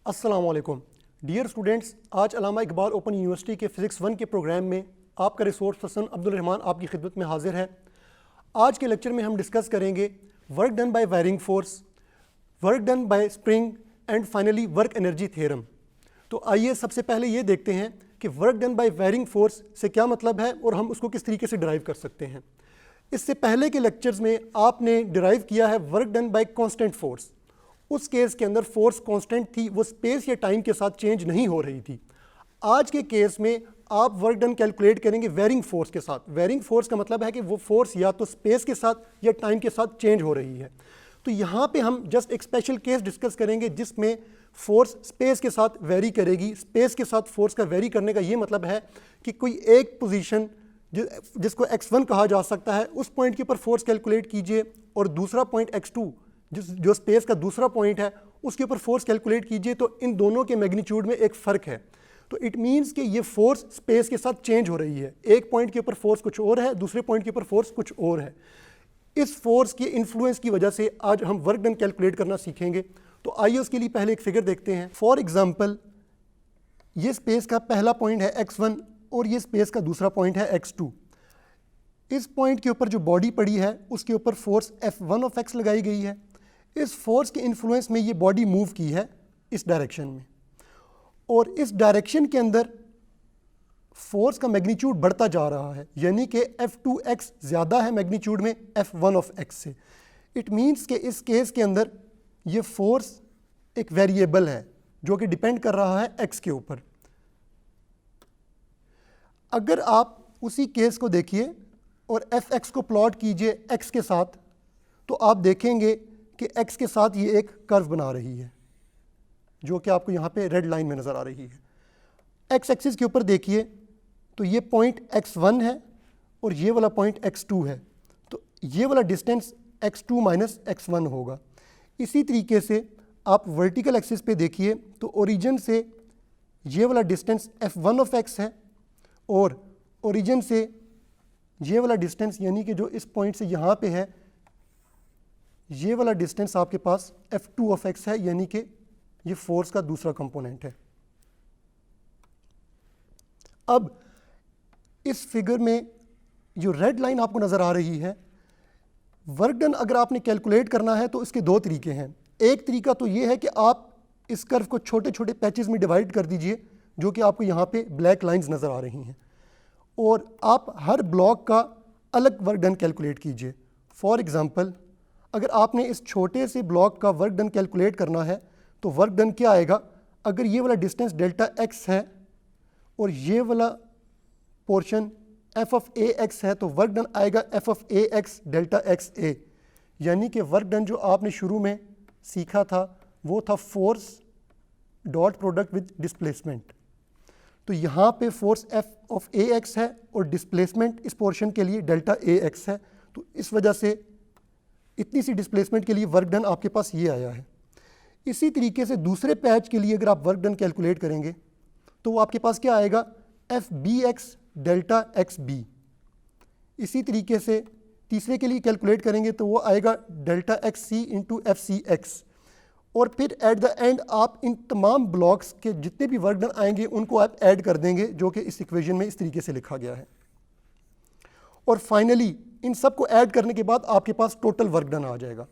अस्सलामुअलैकुम dear students, आज अल्लामा Iqbal open university के फ़िज़िक्स 1 के प्रोग्राम में आपका रिसोर्स पर्सन अब्दुल रहमान आपकी खिदमत में हाजिर है। आज के लेक्चर में हम डिस्कस करेंगे work done by wiring force, work done by spring and finally work energy theorem. तो आइए सबसे पहले ये देखते हैं कि work done by wiring force से क्या मतलब है और हम उसको किस तरीके से डिराइव कर सकते हैं। इससे पहले के लेक्चर्स में आपने डिराइव किया है work done by constant force. उस केस के अंदर फोर्स कांस्टेंट थी, वो स्पेस या टाइम के साथ चेंज नहीं हो रही थी। आज के केस में आप वर्क डन कैलकुलेट करेंगे वेरिंग फोर्स के साथ। वेरिंग फोर्स का मतलब है कि वो फोर्स या तो स्पेस के साथ या टाइम के साथ चेंज हो रही है। तो यहाँ पे हम जस्ट एक स्पेशल केस डिस्कस करेंगे जिसमें फोर्स स्पेस के साथ वेरी करेगी। स्पेस के साथ फोर्स का वेरी करने का ये मतलब है कि कोई एक पोजीशन जिसको x1 कहा जा सकता है, उस पॉइंट के ऊपर फोर्स कैलकुलेट कीजिए और दूसरा पॉइंट x2 जो स्पेस का दूसरा पॉइंट है उसके ऊपर फोर्स कैलकुलेट कीजिए। तो इन दोनों के मैग्नीट्यूड में एक फ़र्क है। तो इट मीन्स कि ये फोर्स स्पेस के साथ चेंज हो रही है। एक पॉइंट के ऊपर फोर्स कुछ और है, दूसरे पॉइंट के ऊपर फोर्स कुछ और है। इस फोर्स के इन्फ्लुएंस की वजह से आज हम वर्क डन कैलकुलेट करना सीखेंगे। तो आइए उसके लिए पहले एक फिगर देखते हैं। फॉर एग्जाम्पल, ये स्पेस का पहला पॉइंट है x1 और ये स्पेस का दूसरा पॉइंट है x2। इस पॉइंट के ऊपर जो बॉडी पड़ी है उसके ऊपर फोर्स F1 ऑफ x लगाई गई है। इस फोर्स के इन्फ्लुएंस में ये बॉडी मूव की है इस डायरेक्शन में, और इस डायरेक्शन के अंदर फोर्स का मैग्नीट्यूड बढ़ता जा रहा है, यानी कि F2x ज़्यादा है मैग्नीट्यूड में F1 ऑफ x से। इट मीन्स कि इस केस के अंदर ये फोर्स एक वेरिएबल है जो कि डिपेंड कर रहा है x के ऊपर। अगर आप उसी केस को देखिए और Fx को प्लॉट कीजिए x के साथ, तो आप देखेंगे कि x के साथ ये एक कर्व बना रही है जो कि आपको यहाँ पे रेड लाइन में नज़र आ रही है। x एक्सिस के ऊपर देखिए तो ये पॉइंट x1 है और ये वाला पॉइंट x2 है। तो ये वाला डिस्टेंस x2 माइनस x1 होगा। इसी तरीके से आप वर्टिकल एक्सिस पे देखिए तो ओरिजिन से ये वाला डिस्टेंस f1 ऑफ x है और ओरिजिन से ये वाला डिस्टेंस यानी कि जो इस पॉइंट से यहाँ पे है ये वाला डिस्टेंस आपके पास F2 ऑफ x है, यानी कि ये फोर्स का दूसरा कंपोनेंट है। अब इस फिगर में जो रेड लाइन आपको नज़र आ रही है, वर्क डन अगर आपने कैलकुलेट करना है तो इसके दो तरीके हैं। एक तरीका तो ये है कि आप इस कर्व को छोटे छोटे पैचेस में डिवाइड कर दीजिए, जो कि आपको यहाँ पे ब्लैक लाइंस नज़र आ रही हैं, और आप हर ब्लॉक का अलग वर्क डन कैलकुलेट कीजिए। फॉर एग्ज़ाम्पल, अगर आपने इस छोटे से ब्लॉक का वर्क डन कैलकुलेट करना है तो वर्क डन क्या आएगा? अगर ये वाला डिस्टेंस डेल्टा x है और ये वाला portion f of a x है तो वर्क डन आएगा f of a x delta x a। यानी कि वर्क डन जो आपने शुरू में सीखा था वो था force dot product with displacement. तो यहाँ पे force f of a x है और डिस्प्लेसमेंट इस पोर्शन के लिए डेल्टा a x है। तो इस वजह से इतनी सी डिस्प्लेसमेंट के लिए वर्क डन आपके पास ये आया है। इसी तरीके से दूसरे पैच के लिए अगर आप वर्क डन कैलकुलेट करेंगे तो वो आपके पास क्या आएगा? F B X delta X B. इसी तरीके से तीसरे के लिए कैलकुलेट करेंगे तो वो आएगा डेल्टा एक्स सी इंटू एफ सी एक्स। और फिर एट द एंड आप इन तमाम ब्लॉक्स के जितने भी वर्क डन आएंगे उनको आप ऐड कर देंगे, जो कि इस इक्वेशन में इस तरीके से लिखा गया है। और फाइनली इन सब को ऐड करने के बाद आपके पास टोटल वर्क डन आ जाएगा।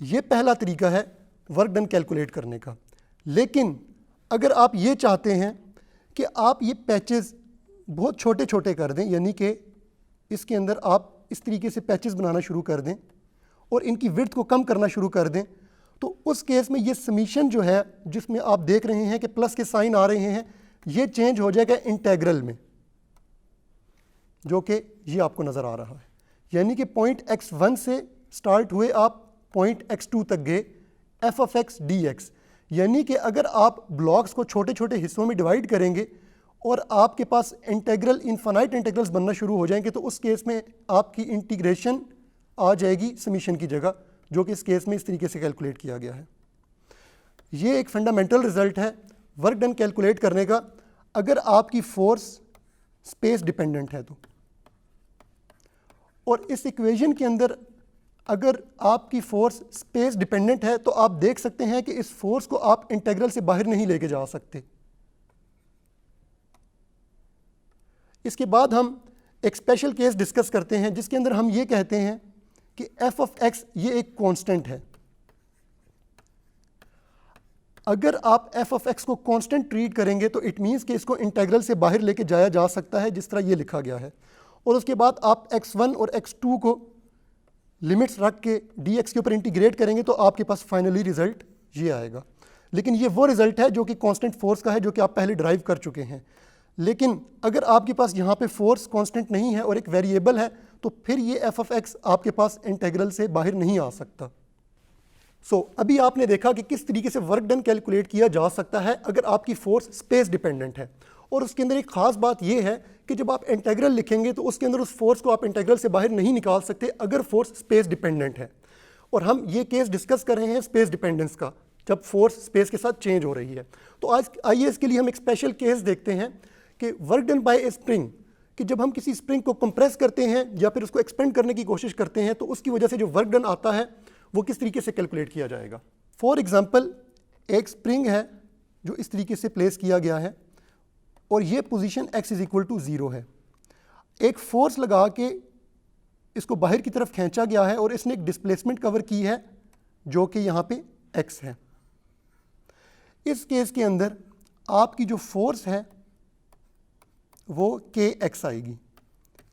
ये पहला तरीका है वर्क डन कैलकुलेट करने का। लेकिन अगर आप ये चाहते हैं कि आप ये पैचेस बहुत छोटे छोटे कर दें, यानी कि इसके अंदर आप इस तरीके से पैचेस बनाना शुरू कर दें और इनकी विड्थ को कम करना शुरू कर दें, तो उस केस में ये समीशन जो है जिसमें आप देख रहे हैं कि प्लस के साइन आ रहे हैं, ये चेंज हो जाएगा इंटेग्रल में, जो कि ये आपको नज़र आ रहा है। यानी कि पॉइंट x1 से स्टार्ट हुए आप पॉइंट x2 तक गए f ऑफ x dx। यानी कि अगर आप ब्लॉक्स को छोटे छोटे हिस्सों में डिवाइड करेंगे और आपके पास इंटेग्रल इनफाइनाइट इंटेग्रल्स बनना शुरू हो जाएंगे तो उस केस में आपकी इंटीग्रेशन आ जाएगी समीशन की जगह, जो कि इस केस में इस तरीके से कैलकुलेट किया गया है। ये एक फंडामेंटल रिजल्ट है वर्क डन कैलकुलेट करने का अगर आपकी फोर्स स्पेस डिपेंडेंट है तो। और इस इक्वेशन के अंदर अगर आपकी फोर्स स्पेस डिपेंडेंट है तो आप देख सकते हैं कि इस फोर्स को आप इंटीग्रल से बाहर नहीं लेके जा सकते। इसके बाद हम एक स्पेशल केस डिस्कस करते हैं जिसके अंदर हम ये कहते हैं कि एफ ऑफ एक्स ये एक कांस्टेंट है। अगर आप एफ ऑफ एक्स को कांस्टेंट ट्रीट करेंगे तो इट मीन्स कि इसको इंटीग्रल से बाहर लेके जाया जा सकता है जिस तरह ये लिखा गया है, और उसके बाद आप x1 और x2 को लिमिट्स रख के dx के ऊपर इंटीग्रेट करेंगे तो आपके पास फाइनली रिजल्ट ये आएगा। लेकिन ये वो रिजल्ट है जो कि कांस्टेंट फोर्स का है, जो कि आप पहले ड्राइव कर चुके हैं। लेकिन अगर आपके पास यहाँ पे फोर्स कांस्टेंट नहीं है और एक वेरिएबल है तो फिर ये एफ ऑफ एक्स आपके पास इंटीग्रल से बाहर नहीं आ सकता। अभी आपने देखा कि किस तरीके से वर्क डन कैलकुलेट किया जा सकता है अगर आपकी फोर्स स्पेस डिपेंडेंट है। और उसके अंदर एक खास बात यह है कि जब आप इंटीग्रल लिखेंगे तो उसके अंदर उस फोर्स को आप इंटीग्रल से बाहर नहीं निकाल सकते अगर फोर्स स्पेस डिपेंडेंट है। और हम ये केस डिस्कस कर रहे हैं स्पेस डिपेंडेंस का, जब फोर्स स्पेस के साथ चेंज हो रही है। तो आज आइए इसके लिए हम एक स्पेशल केस देखते हैं कि work done by A spring, कि जब हम किसी स्प्रिंग को कंप्रेस करते हैं या फिर उसको एक्सपेंड करने की कोशिश करते हैं तो उसकी वजह से जो वर्क डन आता है वो किस तरीके से कैलकुलेट किया जाएगा। फॉर एग्जांपल, एक स्प्रिंग है जो इस तरीके से प्लेस किया गया है और ये position x is equal to 0 है। एक फोर्स लगा के इसको बाहर की तरफ खींचा गया है और इसने एक डिस्प्लेसमेंट कवर की है जो कि यहाँ पे x है। इस केस के अंदर आपकी जो फोर्स है वो kx आएगी।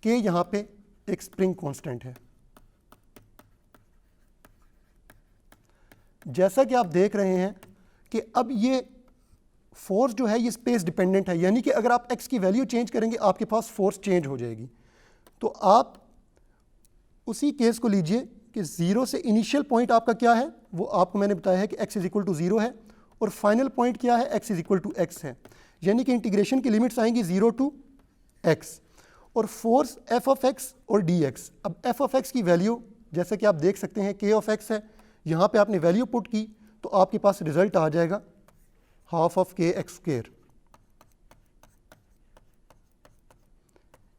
k यहाँ पे एक स्प्रिंग कांस्टेंट है। जैसा कि आप देख रहे हैं कि अब ये फोर्स जो है ये स्पेस डिपेंडेंट है, यानी कि अगर आप x की वैल्यू चेंज करेंगे आपके पास फोर्स चेंज हो जाएगी। तो आप उसी केस को लीजिए कि 0 से इनिशियल पॉइंट आपका क्या है, वो आपको मैंने बताया है कि x इज इक्वल टू 0 है और फाइनल पॉइंट क्या है, x is equal to x है। यानी कि इंटीग्रेशन की लिमिट्स आएंगी 0 टू x और फोर्स f ऑफ x और dx। अब f ऑफ x की वैल्यू जैसे कि आप देख सकते हैं k ऑफ x है, यहाँ पे आपने वैल्यू पुट की तो आपके पास रिजल्ट आ जाएगा हाफ ऑफ के एक्स स्क्वायर।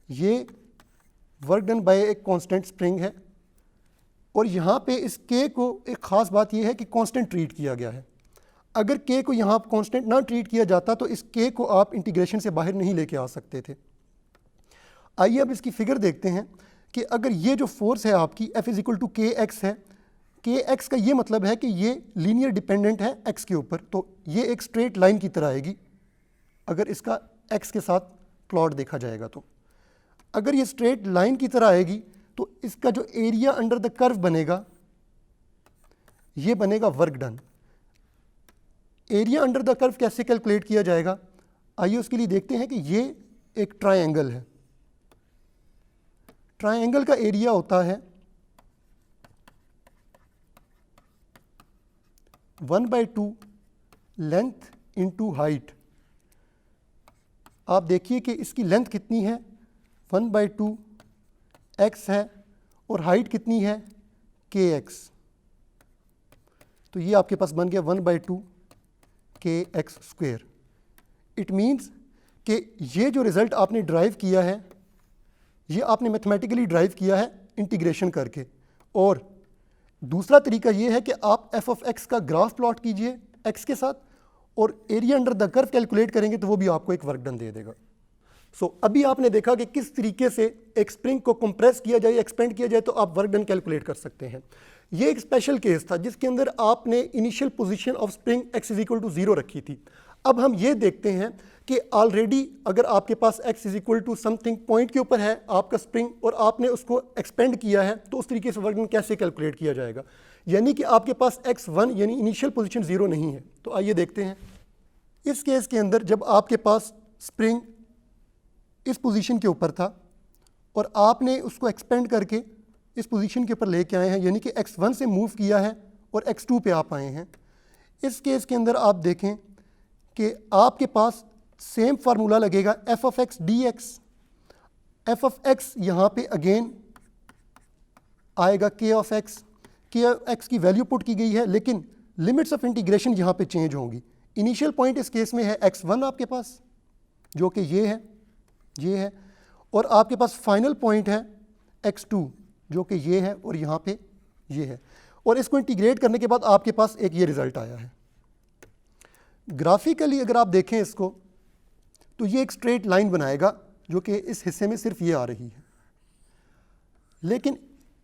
ये वर्क डन बाय एक कांस्टेंट स्प्रिंग है और यहाँ पे इस के को एक ख़ास बात यह है कि कांस्टेंट ट्रीट किया गया है। अगर के को यहाँ कांस्टेंट ना ट्रीट किया जाता तो इस के को आप इंटीग्रेशन से बाहर नहीं लेके आ सकते थे। आइए अब इसकी फिगर देखते हैं कि अगर ये जो फोर्स है आपकी F इज इक्वल टू के एक्स है, के एक्स का ये मतलब है कि ये लीनियर डिपेंडेंट है x के ऊपर, तो ये एक स्ट्रेट लाइन की तरह आएगी अगर इसका x के साथ प्लॉट देखा जाएगा। तो अगर ये स्ट्रेट लाइन की तरह आएगी तो इसका जो एरिया अंडर द कर्व बनेगा ये बनेगा work done. Area under the curve कैसे कैलकुलेट किया जाएगा, आइए उसके लिए देखते हैं कि ये एक ट्रायंगल है। ट्रायंगल का एरिया होता है 1/2 लेंथ इंटू हाइट। आप देखिए कि इसकी लेंथ कितनी है, 1/2 x है और हाइट कितनी है kx। तो ये आपके पास बन गया 1/2 kx स्क्वायर। इट मीन्स कि ये जो रिज़ल्ट आपने ड्राइव किया है ये आपने मैथमेटिकली ड्राइव किया है इंटीग्रेशन करके। और दूसरा तरीका ये है कि आप एफ ऑफ एक्स का ग्राफ प्लॉट कीजिए एक्स के साथ और area under the curve calculate करेंगे तो वो भी आपको एक वर्क डन दे देगा। अभी आपने देखा कि किस तरीके से एक स्प्रिंग को कंप्रेस किया जाए, एक्सपेंड किया जाए तो आप वर्क डन कैलकुलेट कर सकते हैं। ये एक स्पेशल केस था जिसके अंदर आपने initial position of spring x is equal to 0 रखी थी। अब हम ये देखते हैं कि ऑलरेडी अगर आपके पास x is equal to something point के ऊपर है आपका स्प्रिंग और आपने उसको एक्सपेंड किया है तो उस तरीके से वर्क डन कैसे कैलकुलेट किया जाएगा, यानी कि आपके पास x1 यानी इनिशियल पोजीशन 0 नहीं है। तो आइए देखते हैं। इस केस के अंदर जब आपके पास स्प्रिंग इस पोजीशन के ऊपर था और आपने उसको एक्सपेंड करके इस पोजीशन के ऊपर लेके आए हैं, यानी कि x1 से मूव किया है और x2 पे आप आए हैं। इस केस के अंदर आप देखें कि आपके पास सेम फार्मूला लगेगा f of x dx। f of x यहाँ पे अगेन आएगा k of x। k of x की वैल्यू पुट की गई है लेकिन लिमिट्स ऑफ इंटीग्रेशन यहाँ पे चेंज होंगी। इनिशियल पॉइंट इस केस में है x1 आपके पास जो कि ये है और आपके पास फाइनल पॉइंट है x2 जो कि ये है और यहाँ पे ये है, और इसको इंटीग्रेट करने के बाद आपके पास एक ये रिजल्ट आया है। ग्राफिकली अगर आप देखें इसको तो ये एक स्ट्रेट लाइन बनाएगा जो कि इस हिस्से में सिर्फ ये आ रही है, लेकिन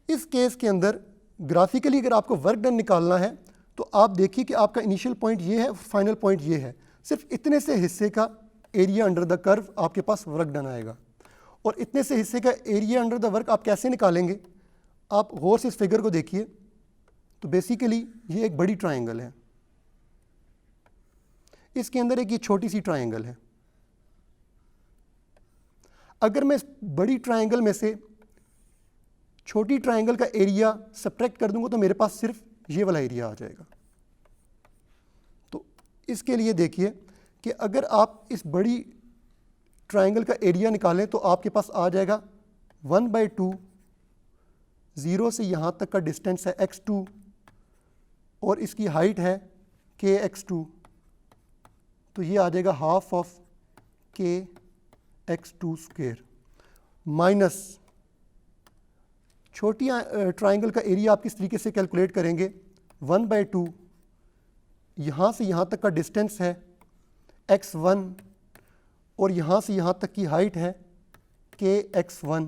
इस केस के अंदर ग्राफिकली अगर आपको वर्क डन निकालना है तो आप देखिए कि आपका इनिशियल पॉइंट ये है, फाइनल पॉइंट ये है, सिर्फ इतने से हिस्से का एरिया अंडर द कर्व आपके पास वर्क डन आएगा। और इतने से हिस्से का एरिया अंडर द वर्क आप कैसे निकालेंगे, आप गौर से इस फिगर को देखिए तो बेसिकली ये एक बड़ी ट्रायंगल है, इसके अंदर एक ये छोटी सी ट्रायंगल है। अगर मैं इस बड़ी ट्रायंगल में से छोटी ट्रायंगल का एरिया सब्ट्रैक्ट कर दूंगा तो मेरे पास सिर्फ ये वाला एरिया आ जाएगा। तो इसके लिए देखिए कि अगर आप इस बड़ी ट्रायंगल का एरिया निकालें तो आपके पास आ जाएगा 1/2, 0 से यहाँ तक का डिस्टेंस है x2 और इसकी हाइट है kx2, तो ये आ जाएगा half of kx2 square minus छोटी ट्रायंगल का एरिया आप किस तरीके से कैलकुलेट करेंगे, 1/2 यहाँ से यहाँ तक का डिस्टेंस है x1 और यहाँ से यहाँ तक की हाइट है kx1,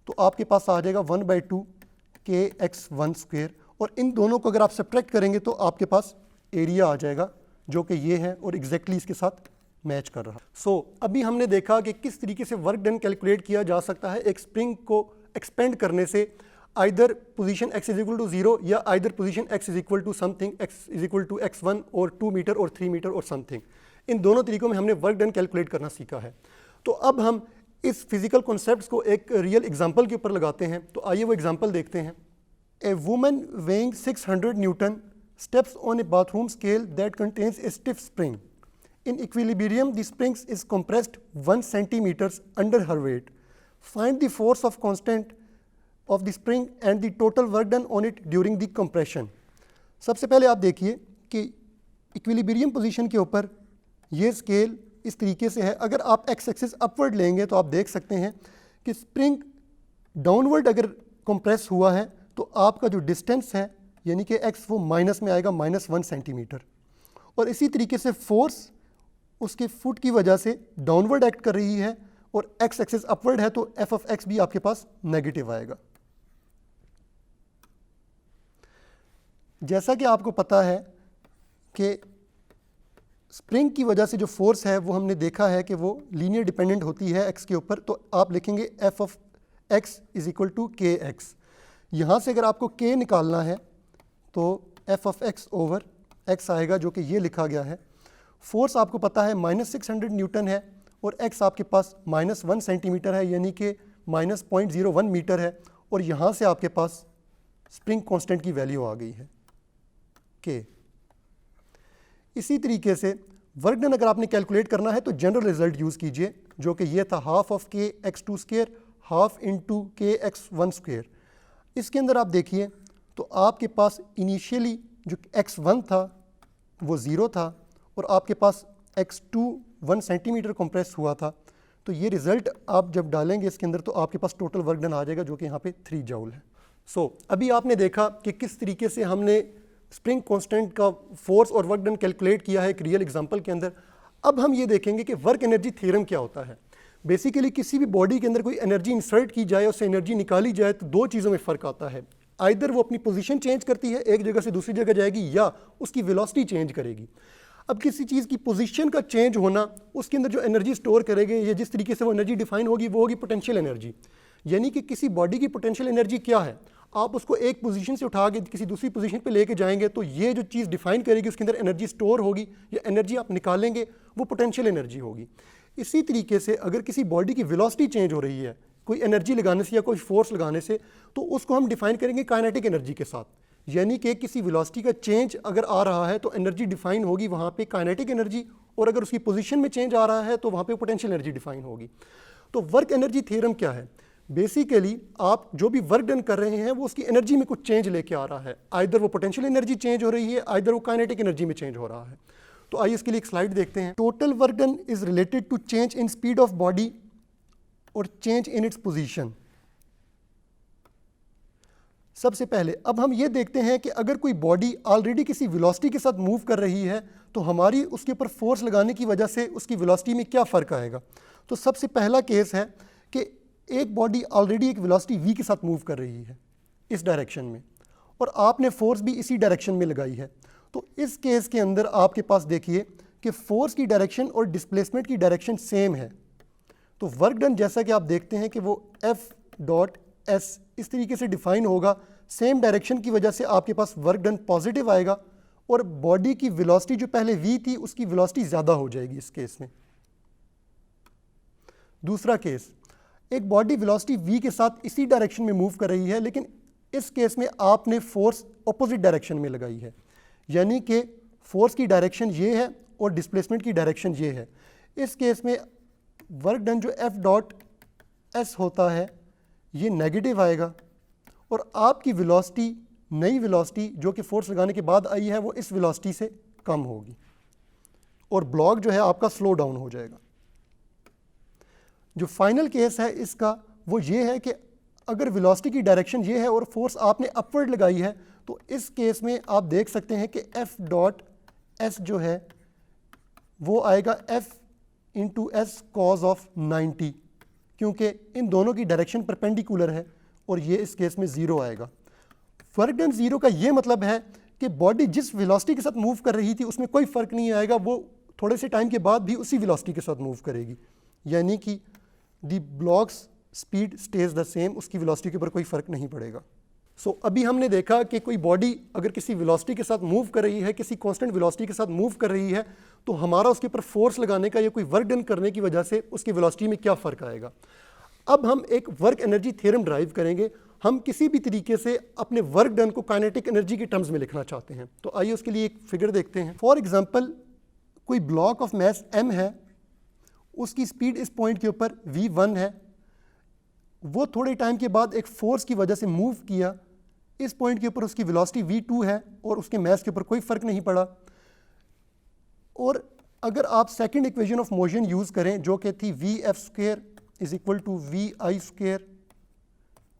तो आपके पास आ जाएगा 1/2 kx1 स्क्वायर, और इन दोनों को अगर आप सब्ट्रैक्ट करेंगे तो आपके पास एरिया आ जाएगा जो कि ये है और एग्जैक्टली इसके साथ मैच कर रहा। सो अभी हमने देखा कि किस तरीके से वर्क डन कैलकुलेट किया जा सकता है एक स्प्रिंग को एक्सपेंड करने से, either position x is equal to 0 या either position x is equal to something, x is equal to x1 और 2 मीटर और 3 मीटर और समथिंग। इन दोनों तरीकों में हमने वर्क डन कैलकुलेट करना सीखा है। तो अब हम इस फिजिकल कॉन्सेप्ट्स को एक रियल एग्जांपल के ऊपर लगाते हैं। तो आइए वो एग्जांपल देखते हैं। A woman weighing 600 Newton steps on a bathroom scale that contains a stiff spring. In equilibrium, the spring is compressed 1 centimeters under her weight. Find the force of constant of the spring and the total work done on it during the compression. सबसे पहले आप देखिए कि equilibrium position के ऊपर ये scale इस तरीके से है। अगर आप एक्स एक्सिस अपवर्ड लेंगे तो आप देख सकते हैं कि स्प्रिंग डाउनवर्ड अगर कंप्रेस हुआ है तो आपका जो डिस्टेंस है यानी कि x वो माइनस में आएगा, -1 सेंटीमीटर। और इसी तरीके से फोर्स उसके फुट की वजह से डाउनवर्ड एक्ट कर रही है और x एक्सिस अपवर्ड है तो f ऑफ x भी आपके पास नेगेटिव आएगा। जैसा कि आपको पता है कि स्प्रिंग की वजह से जो फोर्स है वो हमने देखा है कि वो लीनियर डिपेंडेंट होती है x के ऊपर, तो आप लिखेंगे f of x is equal to kx। यहाँ से अगर आपको k निकालना है तो f of x over x आएगा जो कि ये लिखा गया है। फोर्स आपको पता है -600 न्यूटन है और x आपके पास -1 सेंटीमीटर है यानी कि -0.01 मीटर है, और यहाँ से आपके पास स्प्रिंग कांस्टेंट की वैल्यू आ गई है k। इसी तरीके से वर्क डन अगर आपने कैलकुलेट करना है तो जनरल रिजल्ट यूज़ कीजिए जो कि ये था half of kx2 square half into kx1 square. इसके अंदर आप देखिए तो आपके पास इनिशियली जो x1 था वो 0 था और आपके पास x2 1 सेंटीमीटर कंप्रेस हुआ था, तो ये रिज़ल्ट आप जब डालेंगे इसके अंदर तो आपके पास टोटल वर्क डन आ जाएगा जो कि यहाँ पे 3 जूल है। सो अभी आपने देखा कि किस तरीके से हमने स्प्रिंग कांस्टेंट का फोर्स और वर्क डन कैलकुलेट किया है एक रियल एग्जांपल के अंदर। अब हम ये देखेंगे कि वर्क एनर्जी थ्योरम क्या होता है। बेसिकली किसी भी बॉडी के अंदर कोई एनर्जी इंसर्ट की जाए, उससे एनर्जी निकाली जाए तो दो चीज़ों में फ़र्क आता है। आइदर वो अपनी पोजीशन चेंज करती है, एक जगह से दूसरी जगह जाएगी, या उसकी वेलोसिटी चेंज करेगी। अब किसी चीज़ की पोजीशन का चेंज होना, उसके अंदर जो एनर्जी स्टोर करेंगे या जिस तरीके से वो एनर्जी डिफाइन होगी वो होगी पोटेंशियल एनर्जी। यानी कि किसी बॉडी की पोटेंशियल एनर्जी क्या है, आप उसको एक पोजीशन से उठा के किसी दूसरी पोजीशन पे लेके जाएंगे तो ये जो चीज़ डिफाइन करेगी उसके अंदर एनर्जी स्टोर होगी या एनर्जी आप निकालेंगे वो पोटेंशियल एनर्जी होगी। इसी तरीके से अगर किसी बॉडी की वेलोसिटी चेंज हो रही है कोई एनर्जी लगाने से या कोई फोर्स लगाने से, तो उसको हम डिफाइन करेंगे काइनेटिक एनर्जी के साथ। यानी कि किसी वेलोसिटी का चेंज अगर आ रहा है तो एनर्जी डिफाइन होगी वहाँ पे काइनेटिक एनर्जी, और अगर उसकी पोजीशन में चेंज आ रहा है तो वहाँ पे पोटेंशियल एनर्जी डिफाइन होगी। तो वर्क एनर्जी थ्योरम क्या है? बेसिकली आप जो भी वर्क डन कर रहे हैं वो उसकी एनर्जी में कुछ चेंज लेके आ रहा है। आइदर वो पोटेंशियल एनर्जी चेंज हो रही है, आइदर वो काइनेटिक एनर्जी में चेंज हो रहा है। तो आइए इसके लिए एक स्लाइड देखते हैं। Total work done is related to change in speed of body और चेंज इन इट्स पोजीशन। सबसे पहले अब हम ये देखते हैं कि अगर कोई बॉडी ऑलरेडी किसी वेलोसिटी के साथ मूव कर रही है तो हमारी उसके ऊपर फोर्स लगाने की वजह से उसकी वेलोसिटी में क्या फ़र्क आएगा। तो सबसे पहला केस है कि एक बॉडी ऑलरेडी एक वेलोसिटी v के साथ मूव कर रही है इस डायरेक्शन में, और आपने फोर्स भी इसी डायरेक्शन में लगाई है। तो इस केस के अंदर आपके पास देखिए कि फोर्स की डायरेक्शन और डिस्प्लेसमेंट की डायरेक्शन सेम है। तो वर्क डन जैसा कि आप देखते हैं कि वो F.S इस तरीके से डिफाइन होगा, सेम डायरेक्शन की वजह से आपके पास वर्क डन पॉजिटिव आएगा और बॉडी की वेलोसिटी जो पहले v थी उसकी वेलोसिटी ज़्यादा हो जाएगी इस केस में। दूसरा केस, एक बॉडी वेलोसिटी v के साथ इसी डायरेक्शन में मूव कर रही है, लेकिन इस केस में आपने फोर्स अपोजिट डायरेक्शन में लगाई है, यानी कि फोर्स की डायरेक्शन ये है और डिस्प्लेसमेंट की डायरेक्शन ये है। इस केस में वर्क डन जो F.S होता है ये नेगेटिव आएगा और आपकी वेलोसिटी, नई वेलोसिटी जो कि फोर्स लगाने के बाद आई है, वो इस वेलोसिटी से कम होगी और ब्लॉक जो है आपका स्लो डाउन हो जाएगा। जो फाइनल केस है इसका वो ये है कि अगर वेलोसिटी की डायरेक्शन ये है और फोर्स आपने अपवर्ड लगाई है, तो इस केस में आप देख सकते हैं कि F.S जो है वो आएगा F/S cos ऑफ 90, क्योंकि इन दोनों की डायरेक्शन परपेंडिकुलर है और ये इस केस में ज़ीरो आएगा। वर्क डन ज़ीरो का ये मतलब है कि बॉडी जिस वेलोसिटी के साथ मूव कर रही थी उसमें कोई फ़र्क नहीं आएगा, वो थोड़े से टाइम के बाद भी उसी वेलोसिटी के साथ मूव करेगी, यानी कि the blocks speed stays the same, उसकी वेलोसिटी के ऊपर कोई फ़र्क नहीं पड़ेगा। सो अभी हमने देखा कि कोई बॉडी अगर किसी वेलोसिटी के साथ मूव कर रही है, किसी कांस्टेंट वेलोसिटी के साथ मूव कर रही है, तो हमारा उसके ऊपर फोर्स लगाने का या कोई वर्क डन करने की वजह से उसकी वेलोसिटी में क्या फ़र्क आएगा। अब हम एक वर्क एनर्जी थ्योरम ड्राइव करेंगे। हम किसी भी तरीके से अपने वर्क डन को काइनेटिक एनर्जी के टर्म्स में लिखना चाहते हैं, तो आइए उसके लिए एक फिगर देखते हैं। फॉर एग्जांपल, कोई ब्लॉक ऑफ मास m है, उसकी स्पीड इस पॉइंट के ऊपर v1 है, वो थोड़े टाइम के बाद एक फोर्स की वजह से मूव किया, इस पॉइंट के ऊपर उसकी वेलोसिटी v2 है और उसके मास के ऊपर कोई फ़र्क नहीं पड़ा। और अगर आप second equation of motion use करें जो कि थी Vf² is equal to Vi²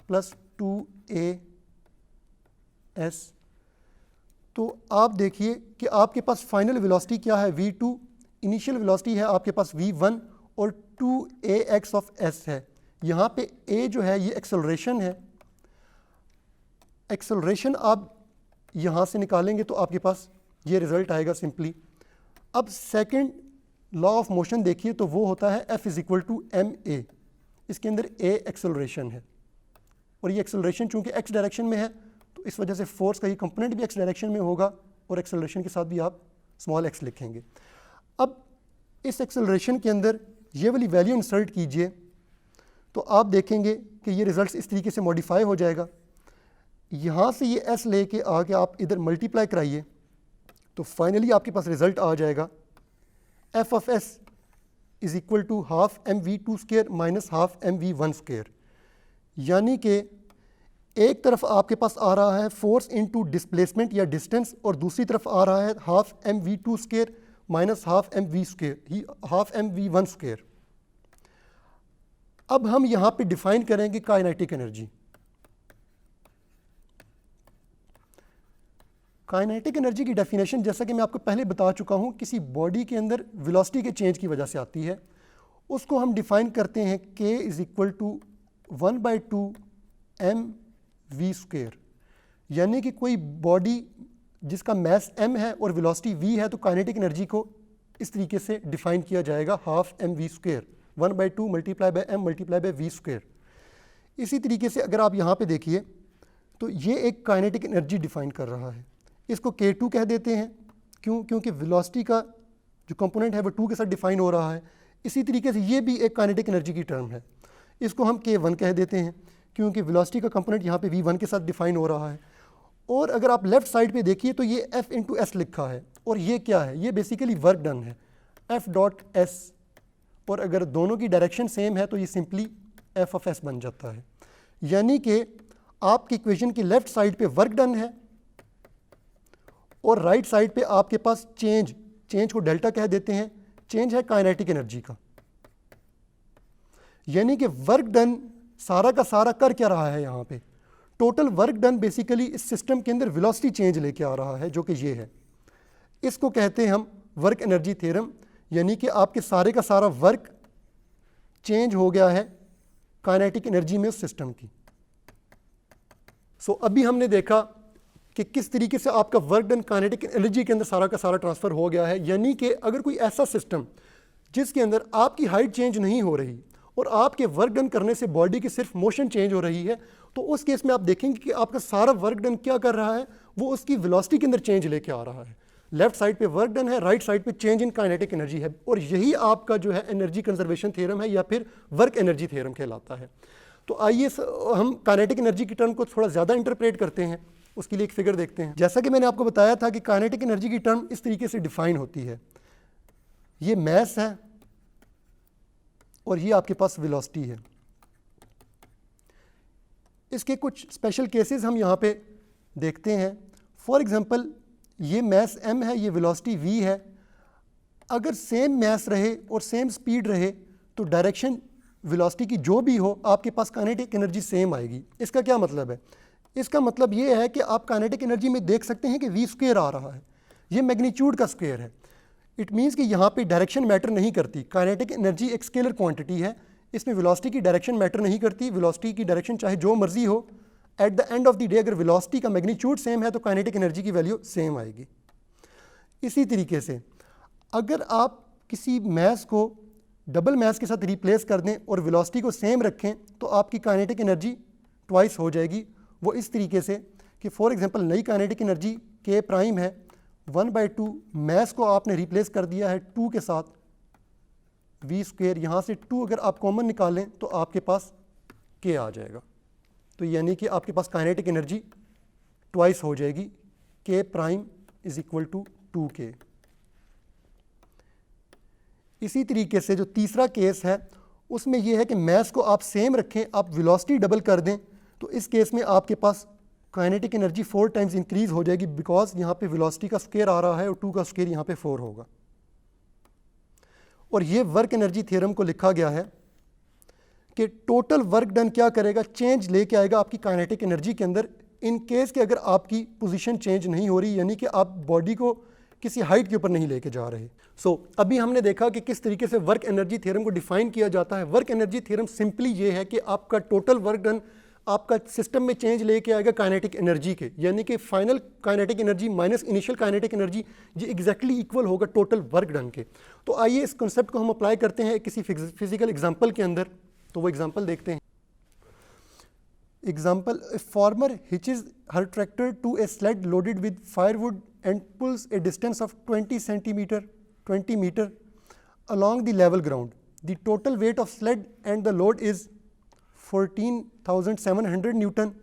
plus 2as, तो आप देखिए कि आपके पास फाइनल वेलोसिटी क्या है, v2, इनिशियल वेलोसिटी है आपके पास v1 और 2ax ऑफ s है। यहाँ पे a जो है ये एक्सेलरेशन है, एक्सेलरेशन आप यहाँ से निकालेंगे तो आपके पास ये रिजल्ट आएगा सिंपली। अब सेकंड लॉ ऑफ मोशन देखिए तो वो होता है F is equal to ma, इसके अंदर a एक्सेलरेशन है और ये एक्सेलरेशन चूंकि x डायरेक्शन में है तो इस वजह से फोर्स का ये कंपोनेंट भी x डायरेक्शन में होगा और एक्सेलरेशन के साथ भी आप स्मॉल x लिखेंगे। अब इस एक्सेलरेशन के अंदर ये वाली वैल्यू इंसर्ट कीजिए तो आप देखेंगे कि ये रिजल्ट इस तरीके से मॉडिफाई हो जाएगा। यहाँ से ये s लेके आके आप इधर मल्टीप्लाई कराइए तो फाइनली आपके पास रिजल्ट आ जाएगा F of s is equal to half mv2² minus half mv1², यानी कि एक तरफ आपके पास आ रहा है फोर्स इनटू डिस्प्लेसमेंट या डिस्टेंस और दूसरी तरफ आ रहा है half mv2² minus half mv1²। अब हम यहाँ पे डिफाइन करेंगे काइनेटिक एनर्जी। काइनेटिक एनर्जी की डेफिनेशन जैसा कि मैं आपको पहले बता चुका हूँ, किसी बॉडी के अंदर वेलोसिटी के चेंज की वजह से आती है। उसको हम डिफाइन करते हैं k is equal to 1/2 mv², यानी कि कोई बॉडी जिसका मास m है और वेलोसिटी v है तो काइनेटिक एनर्जी को इस तरीके से डिफाइन किया जाएगा half mv², 1/2 multiply by m multiply by v²। इसी तरीके से अगर आप यहाँ पे देखिए तो ये एक काइनेटिक एनर्जी डिफाइन कर रहा है, इसको K2 कह देते हैं। क्यों? क्योंकि वेलोसिटी का जो कंपोनेंट है वो 2 के साथ डिफाइन हो रहा है। इसी तरीके से ये भी एक काइनेटिक एनर्जी की टर्म है, इसको हम K1 कह देते हैं क्योंकि वेलोसिटी का कंपोनेंट यहाँ पे v1 के साथ डिफाइन हो रहा है। और अगर आप लेफ्ट साइड पे देखिए तो ये F इंटू एस लिखा है और ये क्या है, ये बेसिकली वर्क डन है F.S, और अगर दोनों की डायरेक्शन सेम है तो ये सिंपली F ऑफ S बन जाता है। यानी कि आपकी इक्वेशन की लेफ्ट साइड पे वर्क डन है और राइट साइड पे आपके पास चेंज को डेल्टा कह देते हैं, चेंज है काइनेटिक एनर्जी का। यानी कि वर्क डन सारा का सारा कर क्या रहा है, यहाँ पे टोटल वर्क डन बेसिकली इस सिस्टम के अंदर वेलोसिटी चेंज लेके आ रहा है, जो कि ये है। इसको कहते हैं हम वर्क एनर्जी थ्योरम, यानी कि आपके सारे का सारा वर्क चेंज हो गया है काइनेटिक एनर्जी में उस सिस्टम की। अभी हमने देखा कि किस तरीके से आपका वर्क डन काइनेटिक एनर्जी के अंदर सारा का सारा ट्रांसफ़र हो गया है। यानी कि अगर कोई ऐसा सिस्टम जिसके अंदर आपकी हाइट चेंज नहीं हो रही और आपके वर्क डन करने से बॉडी की सिर्फ मोशन चेंज हो रही है, तो उस केस में आप देखेंगे कि आपका सारा वर्क डन क्या कर रहा है, वो उसकी वेलोसिटी के अंदर चेंज लेके आ रहा है। लेफ्ट साइड पे वर्क डन है, राइट साइड पे चेंज इन काइनेटिक एनर्जी है, और यही आपका जो है एनर्जी कंजर्वेशन थ्योरम है या फिर वर्क एनर्जी थ्योरम कहलाता है। तो आइए हम काइनेटिक एनर्जी की टर्म को थोड़ा ज़्यादा इंटरप्रेट करते हैं। उसके लिए एक फिगर देखते हैं। जैसा कि मैंने आपको बताया था कि काइनेटिक एनर्जी की टर्म इस तरीके से डिफाइन होती है, ये मैस है और ये आपके पास वेलोसिटी है। इसके कुछ स्पेशल केसेस हम यहाँ पे देखते हैं। फॉर एग्जांपल ये मैस m है, ये वेलोसिटी v है। अगर सेम मैस रहे और सेम स्पीड रहे तो डायरेक्शन वेलोसिटी की जो भी हो आपके पास काइनेटिक एनर्जी सेम आएगी। इसका क्या मतलब है? इसका मतलब ये है कि आप काइनेटिक एनर्जी में देख सकते हैं कि v स्क्वायर आ रहा है, ये मैग्नीट्यूड का स्क्वायर है। इट मीन्स कि यहाँ पे डायरेक्शन मैटर नहीं करती। काइनेटिक एनर्जी एक स्केलर क्वांटिटी है, इसमें वेलोसिटी की डायरेक्शन मैटर नहीं करती। वेलोसिटी की डायरेक्शन चाहे जो मर्जी हो, at the end of the day अगर वेलोसिटी का मैग्नीट्यूड सेम है तो काइनेटिक एनर्जी की वैल्यू सेम आएगी। इसी तरीके से अगर आप किसी मैस को डबल मैस के साथ रिप्लेस कर दें और वेलोसिटी को सेम रखें तो आपकी काइनेटिक एनर्जी ट्वाइस हो जाएगी। वो इस तरीके से कि फॉर एग्जांपल नई काइनेटिक एनर्जी K प्राइम है, 1/2 मैस को आपने रिप्लेस कर दिया है 2 के साथ, v स्क्वायर, यहाँ से 2 अगर आप कॉमन निकालें तो आपके पास K आ जाएगा। तो यानी कि आपके पास काइनेटिक एनर्जी ट्वाइस हो जाएगी, K prime is equal to 2K। इसी तरीके से जो तीसरा केस है उसमें यह है कि मैस को आप सेम रखें, आप वेलोसिटी डबल कर दें, तो इस केस में आपके पास काइनेटिक एनर्जी 4 टाइम्स इंक्रीज हो जाएगी, बिकॉज यहाँ पे वेलोसिटी का स्क्वायर आ रहा है और 2 का स्क्वायर यहाँ पे 4 होगा। और ये वर्क एनर्जी थ्योरम को लिखा गया है कि टोटल वर्क डन क्या करेगा, चेंज लेके आएगा आपकी काइनेटिक एनर्जी के अंदर, इन केस कि अगर आपकी पोजीशन चेंज नहीं हो रही, यानी कि आप बॉडी को किसी हाइट के ऊपर नहीं लेके जा रहे। अभी हमने देखा कि किस तरीके से वर्क एनर्जी थ्योरम को डिफाइन किया जाता है। वर्क एनर्जी थ्योरम सिंपली ये है कि आपका टोटल वर्क डन आपका सिस्टम में चेंज लेके आएगा काइनेटिक एनर्जी के, यानी कि final kinetic energy minus initial kinetic energy, ये एग्जैक्टली इक्वल होगा टोटल वर्क डन के। तो आइए इस कॉन्सेप्ट को हम अप्लाई करते हैं किसी फिजिकल एग्जांपल के अंदर। तो वो एग्जांपल देखते हैं। Example, a farmer hitches her tractor to a sled loaded with firewood and pulls a distance of 20 meter along the level ground. The total weight of sled and the load is 14,700 Newton.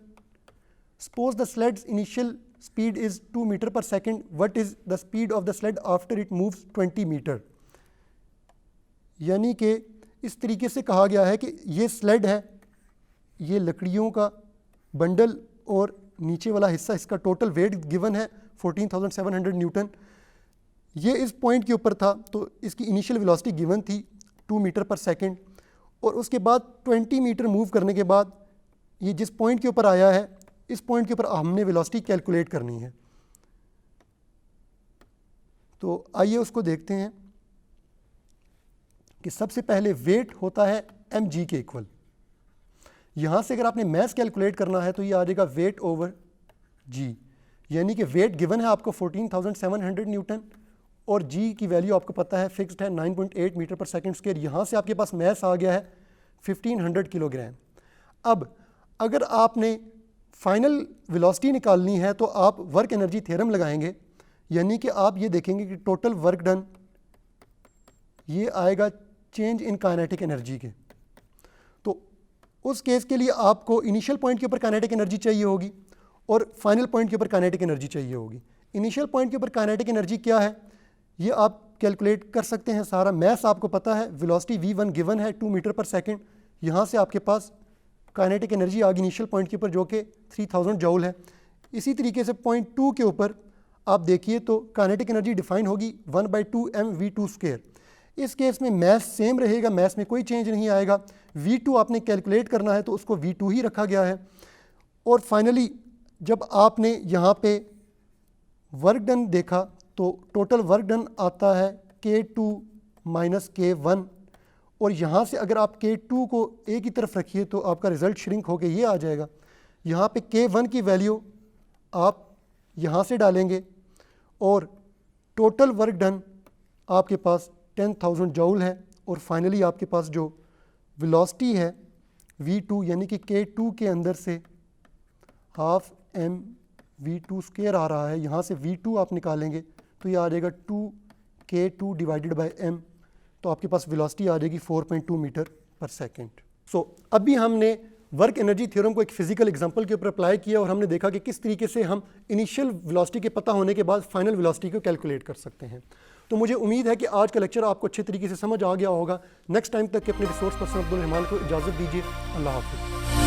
Suppose the sled's initial speed is 2 meter per second. What is the speed of the sled after it moves 20 meter? यानी कि इस तरीके से कहा गया है कि ये स्लेड है, ये लकड़ियों का बंडल और नीचे वाला हिस्सा, इसका टोटल वेट गिवन है 14,700 न्यूटन। ये इस पॉइंट के ऊपर था तो इसकी इनिशियल वेलोसिटी गिवन थी 2 मीटर पर सेकंड, और उसके बाद 20 मीटर मूव करने के बाद ये जिस पॉइंट के ऊपर आया है, इस पॉइंट के ऊपर हमने वेलोसिटी कैलकुलेट करनी है। तो आइए उसको देखते हैं कि सबसे पहले वेट होता है mg के इक्वल। यहाँ से अगर आपने मैस कैलकुलेट करना है तो ये आ जाएगा वेट ओवर g, यानी कि वेट गिवन है आपको 14,700 न्यूटन और g की वैल्यू आपको पता है फिक्स्ड है 9.8 मीटर पर सेकंड स्क्वायर। यहाँ से आपके पास मैस आ गया है 1500 किलोग्राम। अब अगर आपने फाइनल वेलोसिटी निकालनी है तो आप वर्क एनर्जी थ्योरम लगाएंगे, यानी कि आप ये देखेंगे कि टोटल वर्क डन ये आएगा चेंज इन काइनेटिक एनर्जी के। तो उस केस के लिए आपको इनिशियल पॉइंट के ऊपर काइनेटिक एनर्जी चाहिए होगी और फाइनल पॉइंट के ऊपर काइनेटिक एनर्जी चाहिए होगी। इनिशियल पॉइंट के ऊपर काइनेटिक एनर्जी क्या है ये आप कैलकुलेट कर सकते हैं। सारा मैस आपको पता है, वेलोसिटी v1 गिवन है 2 मीटर पर सेकंड। यहाँ से आपके पास काइनेटिक एनर्जी आ गई इनिशियल पॉइंट के ऊपर जो कि 3000 जूल है। इसी तरीके से पॉइंट 2 के ऊपर आप देखिए तो काइनेटिक एनर्जी डिफाइन होगी 1/2 mv2 स्क्वायर। इस केस में मैस सेम रहेगा, मैस में कोई चेंज नहीं आएगा। v2 आपने कैलकुलेट करना है तो उसको v2 ही रखा गया है। और फाइनली जब आपने यहाँ पे वर्क डन देखा तो टोटल वर्क डन आता है K2 माइनस K1, और यहाँ से अगर आप K2 को A की तरफ रखिए तो आपका रिज़ल्ट श्रिंक होकर ये आ जाएगा। यहाँ पे K1 की वैल्यू आप यहाँ से डालेंगे और टोटल वर्क डन आपके पास 10,000 जूल है, और फाइनली आपके पास जो वेलोसिटी है V2 यानी कि K2 के अंदर से हाफ m V2 स्क्वायर आ रहा है, यहाँ से V2 आप निकालेंगे तो ये आ जाएगा 2K2 डिवाइडेड बाय m, तो आपके पास वेलोसिटी आ जाएगी 4.2 मीटर पर सेकेंड। सो अभी हमने वर्क एनर्जी थ्योरम को एक फिजिकल एग्जांपल के ऊपर अप्लाई किया और हमने देखा कि किस तरीके से हम इनिशियल वेलोसिटी के पता होने के बाद फाइनल वेलोसिटी को कैलकुलेट कर सकते हैं। तो मुझे उम्मीद है कि आज का लेक्चर आपको अच्छे तरीके से समझ आ गया होगा। नेक्स्ट टाइम तक के अपने रिसोर्स पर्सन अब्दुल रहमान को इजाज़त दीजिए। अल्लाह हाफ़िज़।